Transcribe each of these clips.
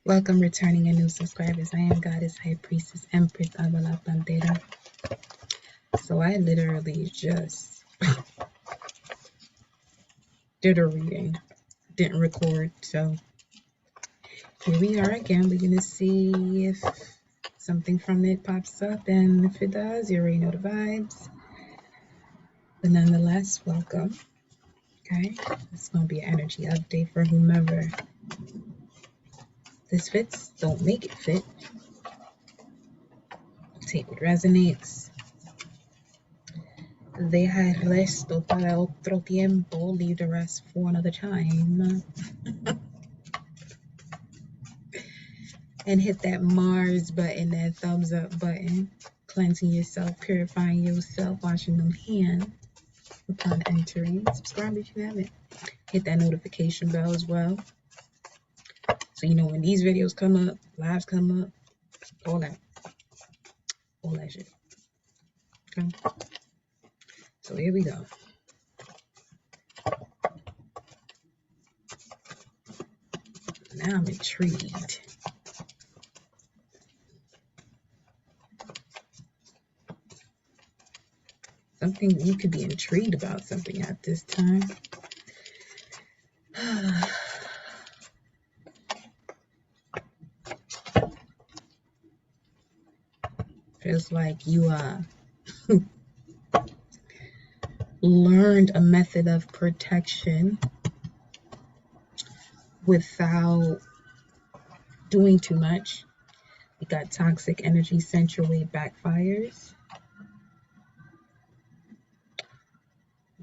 Welcome, returning and new subscribers. I am Goddess High Priestess Empress Avala Pantera. So I literally just did a reading, didn't record. So here we are again. We're going to see if something from it pops up. And if it does, you already know the vibes. But nonetheless, welcome. Okay, it's going to be an energy update for whomever this fits. Don't make it fit. Take what resonates. Deja el resto para otro tiempo. Leave the rest for another time. And hit that Mars button, that thumbs up button. Cleansing yourself, purifying yourself, washing them hands upon entering. Subscribe if you haven't. Hit that notification bell as well, so you know when these videos come up, lives come up, all that shit. Okay, so here we go. Now I'm intrigued. Something you could be intrigued about something at this time. Feels like you learned a method of protection without doing too much. You got toxic energy sent your way, backfires.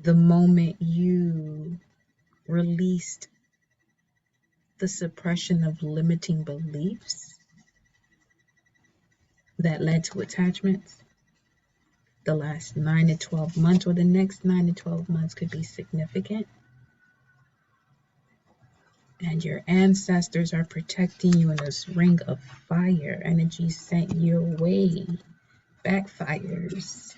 The moment you released the suppression of limiting beliefs that led to attachments, the last 9 to 12 months or the next 9 to 12 months could be significant. And your ancestors are protecting you in this ring of fire. Energy sent your way, backfires.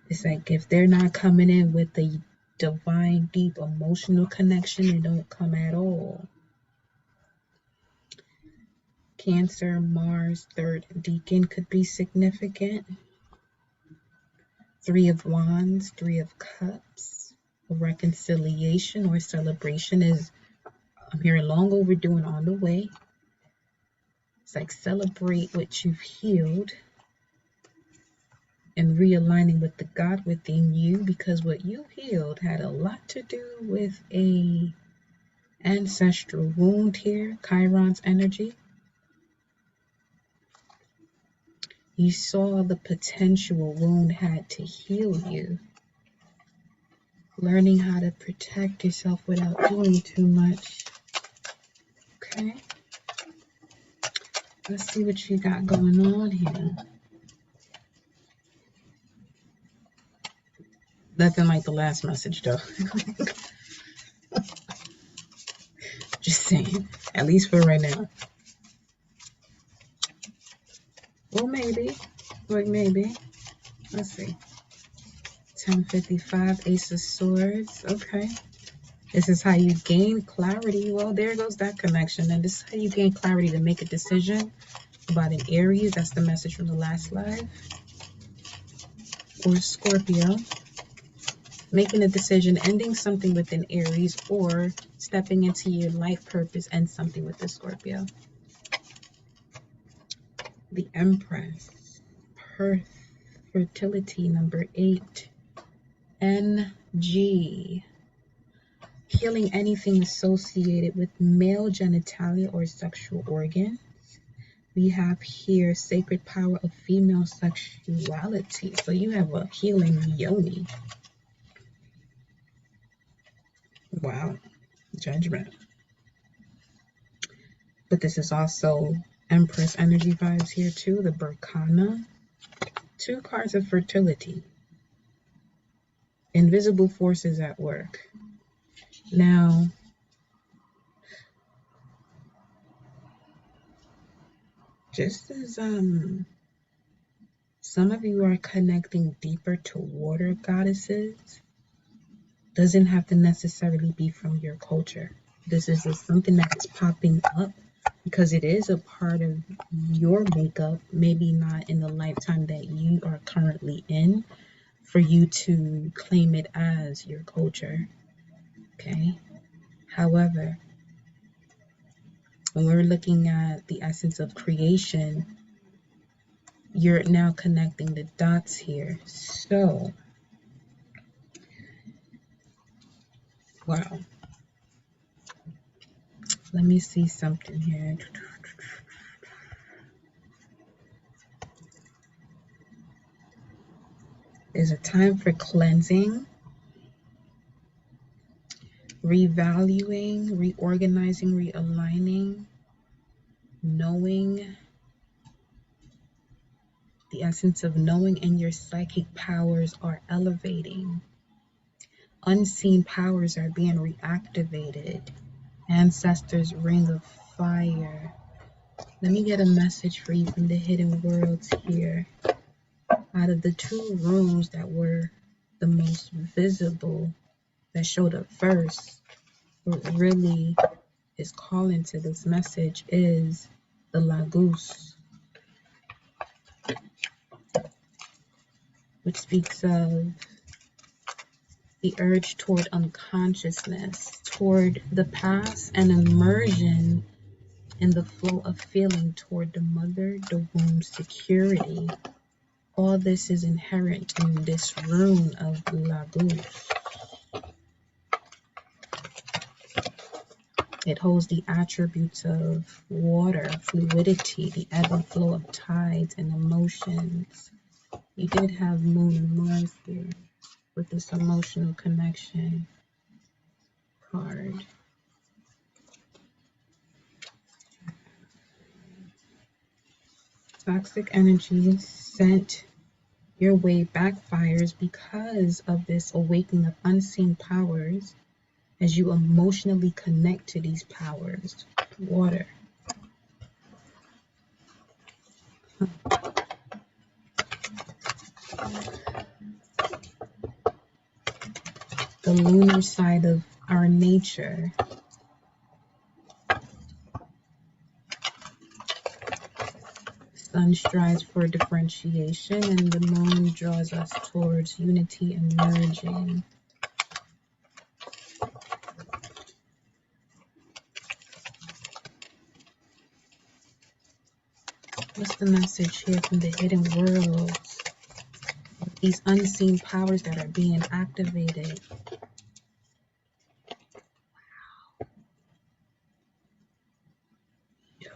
It's like if they're not coming in with the divine, deep emotional connection, they don't come at all. Cancer, Mars, third deacon could be significant. 3 of Wands, 3 of Cups. Reconciliation or celebration is, I'm hearing, long overdue and on the way. It's like celebrate what you've healed and realigning with the God within you, because what you healed had a lot to do with a ancestral wound here. Chiron's energy. You saw the potential wound had to heal you. Learning how to protect yourself without doing too much. Okay. Let's see what you got going on here. Nothing like the last message, though. Just saying. At least for right now. Well, maybe. Like maybe. Let's see. 1055, Ace of Swords. Okay. This is how you gain clarity. Well, there goes that connection. And this is how you gain clarity to make a decision about an Aries. That's the message from the last live. Or Scorpio. Making a decision, ending something with an Aries, or stepping into your life purpose and something with the Scorpio. The Empress. Perth. Fertility, number 8. NG. Healing anything associated with male genitalia or sexual organs. We have here sacred power of female sexuality. So you have a healing yoni. Wow. Judgment. But this is also Empress energy vibes here too. The Berkana. 2 cards of fertility. Invisible forces at work. Now, just as some of you are connecting deeper to water goddesses, doesn't have to necessarily be from your culture. This is just something that's popping up because it is a part of your makeup, maybe not in the lifetime that you are currently in, for you to claim it as your culture. Okay. However, when we're looking at the essence of creation, you're now connecting the dots here. So, wow. Let me see something here. There's a time for cleansing, revaluing, reorganizing, realigning, knowing. The essence of knowing, and your psychic powers are elevating. Unseen powers are being reactivated. Ancestors' ring of fire. Let me get a message for you from the hidden worlds here. Out of the two rooms that were the most visible, that showed up first, what really is calling to this message is the Laguz, which speaks of the urge toward unconsciousness, toward the past, and immersion in the flow of feeling toward the mother, the womb, security. All this is inherent in this rune of Laguz. It holds the attributes of water, fluidity, the ebb and flow of tides and emotions. You did have Moon and Mars here with this emotional connection card. Toxic energy sent your way backfires because of this awakening of unseen powers as you emotionally connect to these powers. Water. The lunar side of our nature. Sun strives for differentiation, and the moon draws us towards unity and merging. What's the message here from the hidden worlds? These unseen powers that are being activated. Yo,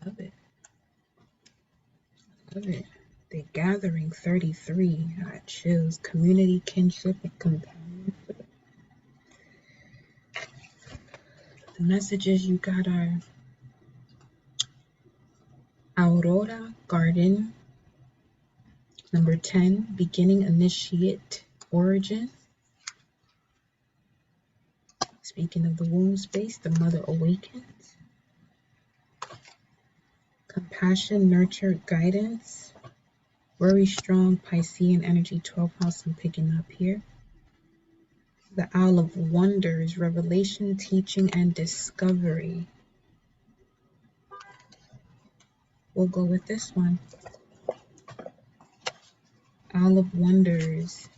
love it. Love it. The Gathering 33. I chills. Community, kinship, and companionship. The messages you got are Aurora Garden. Number 10, beginning, initiate, origin. Speaking of the womb space, the mother awakens. Compassion, nurture, guidance. Very strong Piscean energy, 12th house I'm picking up here. The Owl of Wonders, revelation, teaching, and discovery. We'll go with this one. Owl of Wonders.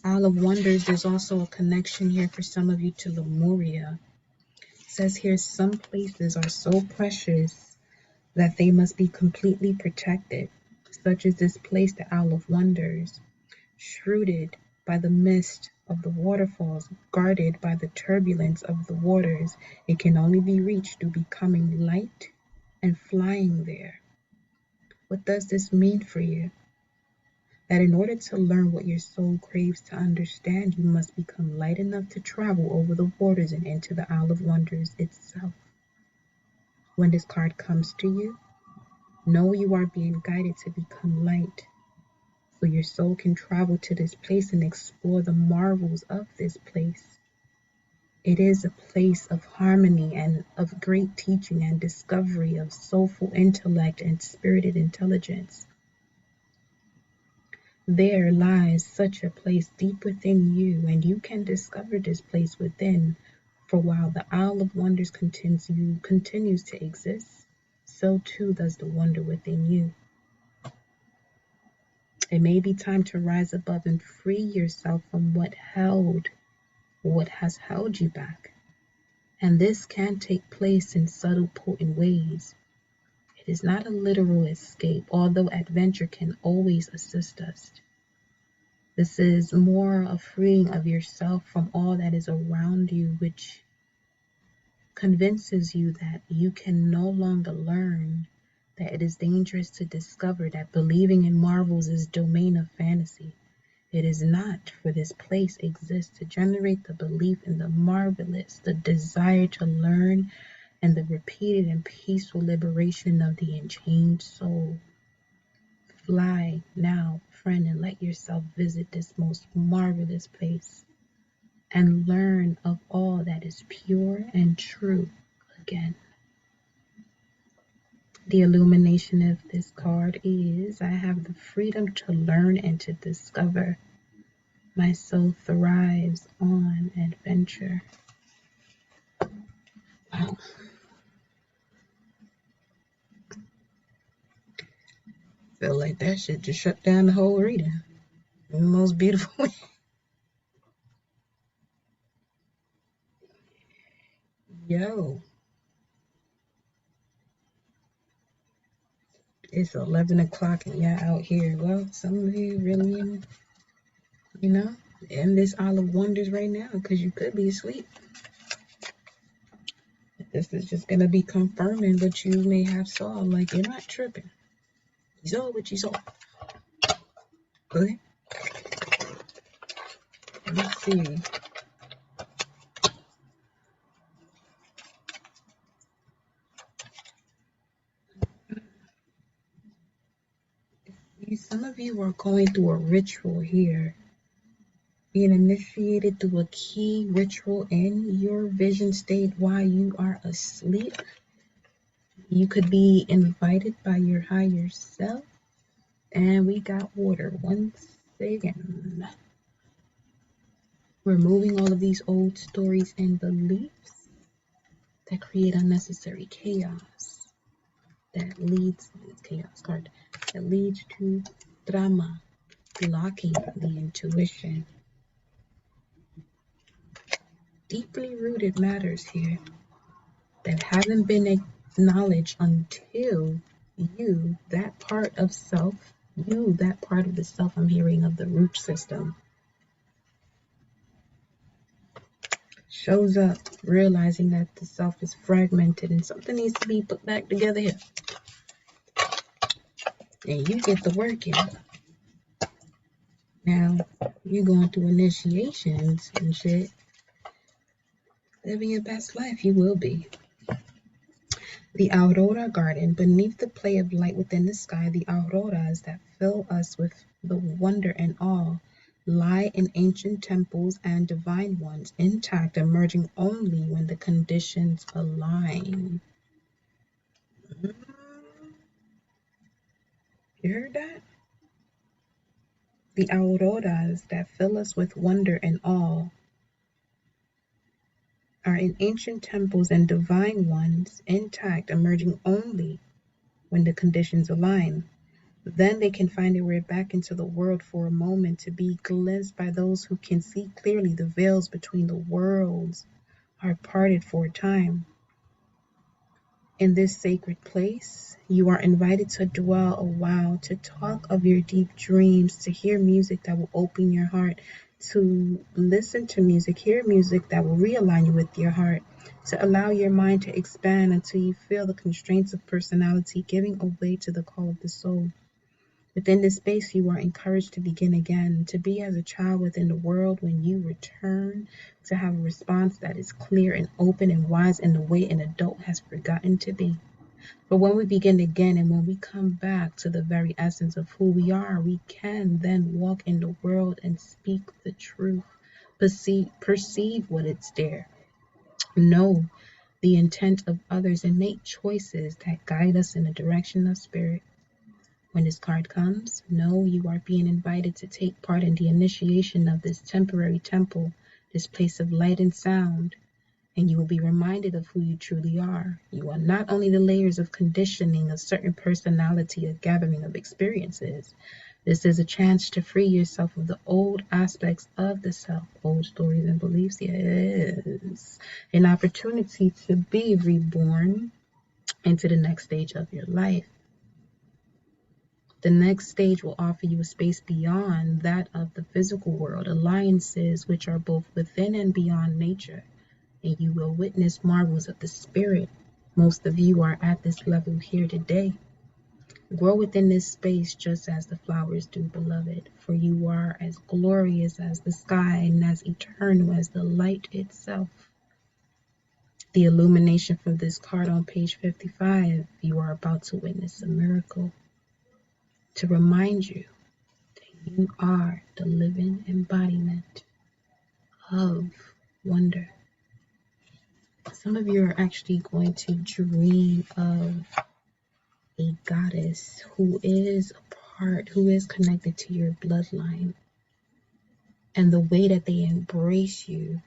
Owl of Wonders, there's also a connection here for some of you to Lemuria. It says here, some places are so precious that they must be completely protected, such as this place, the Owl of Wonders, shrouded by the mist of the waterfalls, guarded by the turbulence of the waters. It can only be reached through becoming light and flying there. What does this mean for you? That in order to learn what your soul craves to understand, you must become light enough to travel over the waters and into the Isle of Wonders itself. When this card comes to you, know you are being guided to become light, so your soul can travel to this place and explore the marvels of this place. It is a place of harmony and of great teaching and discovery of soulful intellect and spirited intelligence. There lies such a place deep within you, and you can discover this place within. For while the Isle of Wonders continues to exist, so too does the wonder within you. It may be time to rise above and free yourself from what has held you back. And this can take place in subtle, potent ways. It is not a literal escape, although adventure can always assist us. This is more a freeing of yourself from all that is around you, which convinces you that you can no longer learn, that it is dangerous to discover that believing in marvels is domain of fantasy. It is not, for this place exists to generate the belief in the marvelous, the desire to learn, and the repeated and peaceful liberation of the enchained soul. Fly now, friend, and let yourself visit this most marvelous place and learn of all that is pure and true again. The illumination of this card is I have the freedom to learn and to discover. My soul thrives on adventure. Wow. Feel like that shit just shut down the whole reading in the most beautiful way. Yo, it's 11 o'clock and y'all out here. Well, some of you really in this Isle of Wonders right now because you could be asleep. This is just going to be confirming what you may have saw. Like, you're not tripping. You saw what you saw. Okay? Let's see. Some of you are going through a ritual here. Being initiated through a key ritual in your vision state while you are asleep. You could be invited by your higher self. And we got water once again. Removing all of these old stories and beliefs that create unnecessary chaos. That leads to drama, blocking the intuition. Deeply rooted matters here that haven't been acknowledged until you, that part of the self I'm hearing of the root system, shows up, realizing that the self is fragmented and something needs to be put back together here. And you get the work in. Now, you're going through initiations and shit. Living your best life, you will be. The Aurora Garden, beneath the play of light within the sky, the auroras that fill us with the wonder and awe lie in ancient temples and divine ones, intact, emerging only when the conditions align. You heard that? The auroras that fill us with wonder and awe are in ancient temples and divine ones, intact, emerging only when the conditions align. Then they can find their way back into the world for a moment to be glimpsed by those who can see clearly. The veils between the worlds are parted for a time. In this sacred place, you are invited to dwell a while, to talk of your deep dreams, to hear music that will open your heart, to listen to music, hear music that will realign you with your heart, to allow your mind to expand until you feel the constraints of personality giving way to the call of the soul. Within this space, you are encouraged to begin again, to be as a child within the world when you return, to have a response that is clear and open and wise in the way an adult has forgotten to be. But when we begin again and when we come back to the very essence of who we are, we can then walk in the world and speak the truth, perceive what it's there, know the intent of others, and make choices that guide us in the direction of spirit. When this card comes, know you are being invited to take part in the initiation of this temporary temple, this place of light and sound, and you will be reminded of who you truly are. You are not only the layers of conditioning, a certain personality, a gathering of experiences. This is a chance to free yourself of the old aspects of the self, old stories and beliefs. Yes. An opportunity to be reborn into the next stage of your life. The next stage will offer you a space beyond that of the physical world, alliances which are both within and beyond nature, and you will witness marvels of the spirit. Most of you are at this level here today. Grow within this space just as the flowers do, beloved, for you are as glorious as the sky and as eternal as the light itself. The illumination from this card on page 55, you are about to witness a miracle to remind you that you are the living embodiment of wonder. Some of you are actually going to dream of a goddess who is connected to your bloodline. And the way that they embrace you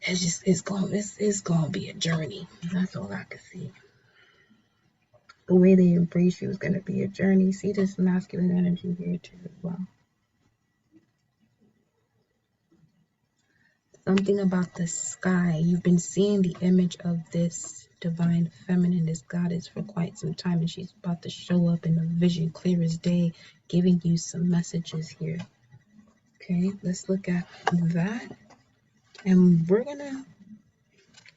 it's gonna be a journey. That's all I can see. The way they embrace you is gonna be a journey. See this masculine energy here too as well. Something about the sky. You've been seeing the image of this divine feminine, this goddess, for quite some time, and she's about to show up in a vision clear as day, giving you some messages here. Okay, let's look at that. And we're gonna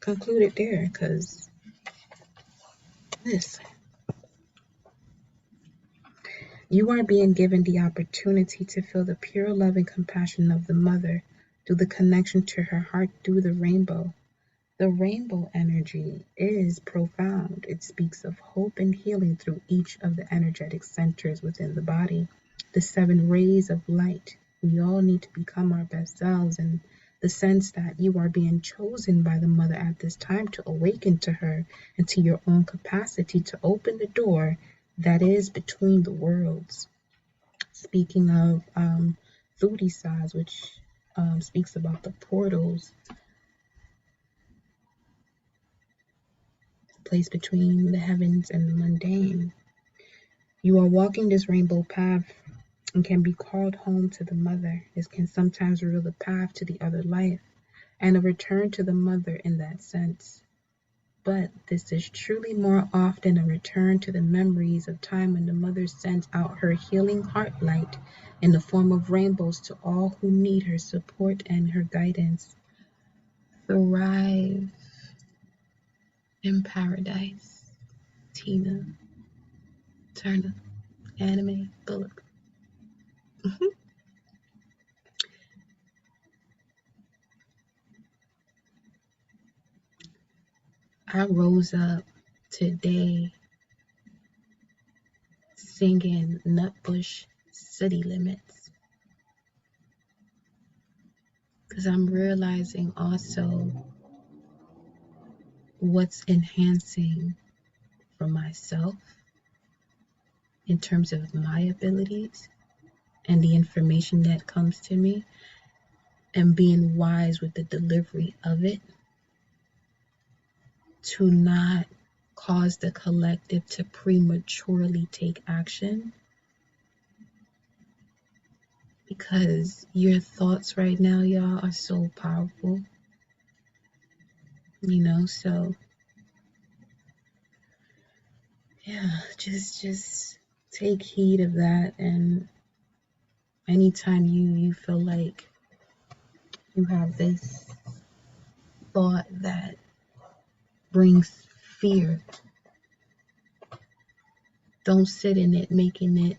conclude it there because listen, you are being given the opportunity to feel the pure love and compassion of the mother through the connection to her heart through the rainbow. The rainbow energy is profound. It speaks of hope and healing through each of the energetic centers within the body. The 7 rays of light. We all need to become our best selves, and the sense that you are being chosen by the mother at this time to awaken to her and to your own capacity to open the door that is between the worlds. Speaking of Thuti size, which speaks about the portals, place between the heavens and the mundane. You are walking this rainbow path and can be called home to the mother. This can sometimes reveal the path to the other life and a return to the mother in that sense. But this is truly more often a return to the memories of time when the mother sends out her healing heart light in the form of rainbows to all who need her support and her guidance. Thrive in paradise. Tina Turner, Anime Bullock. I rose up today singing Nutbush City Limits because I'm realizing also what's enhancing for myself in terms of my abilities and the information that comes to me, and being wise with the delivery of it to not cause the collective to prematurely take action, because your thoughts right now, y'all, are so powerful, so yeah, just take heed of that. And anytime you feel like you have this thought that brings fear, don't sit in it making it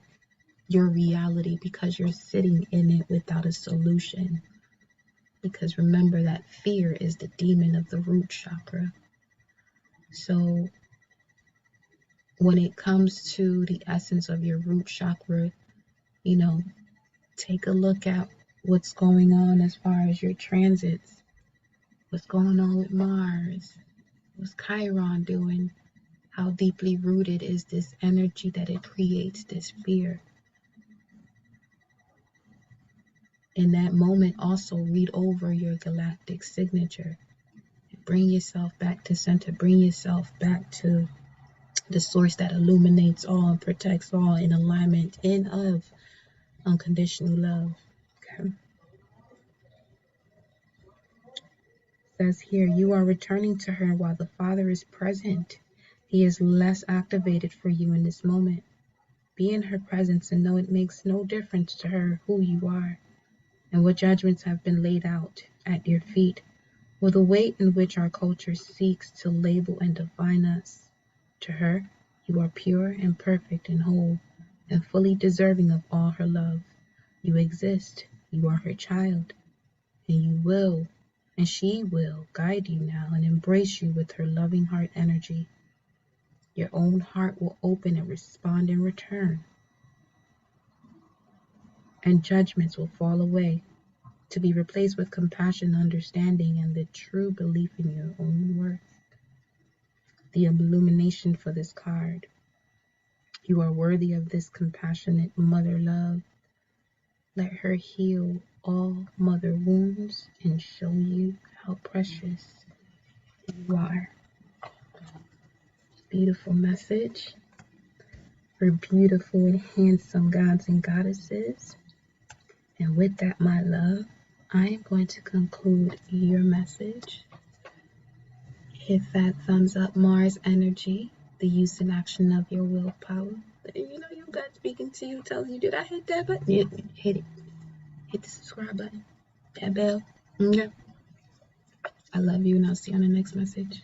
your reality because you're sitting in it without a solution. Because remember that fear is the demon of the root chakra. So when it comes to the essence of your root chakra, take a look at what's going on as far as your transits. What's going on with Mars? What's Chiron doing? How deeply rooted is this energy that it creates this fear? In that moment, also read over your galactic signature. Bring yourself back to center. Bring yourself back to the source that illuminates all and protects all, in alignment in of unconditional love. Okay. Says here, you are returning to her while the Father is present. He is less activated for you in this moment. Be in her presence and know it makes no difference to her who you are and what judgments have been laid out at your feet, or the way in which our culture seeks to label and define us. To her, you are pure and perfect and whole and fully deserving of all her love. You exist. You are her child, and you will, and she will guide you now and embrace you with her loving heart energy. Your own heart will open and respond in return, and judgments will fall away to be replaced with compassion, understanding, and the true belief in your own worth. The illumination for this card. You are worthy of this compassionate mother love. Let her heal all mother wounds and show you how precious you are. Beautiful message for beautiful and handsome gods and goddesses. And with that, my love, I am going to conclude your message. Hit that thumbs up, Mars energy, the use and action of your willpower. You know your gut speaking to you, telling you, did I hit that button? Yeah, hit it. Hit the subscribe button. That bell. Yeah. I love you, and I'll see you on the next message.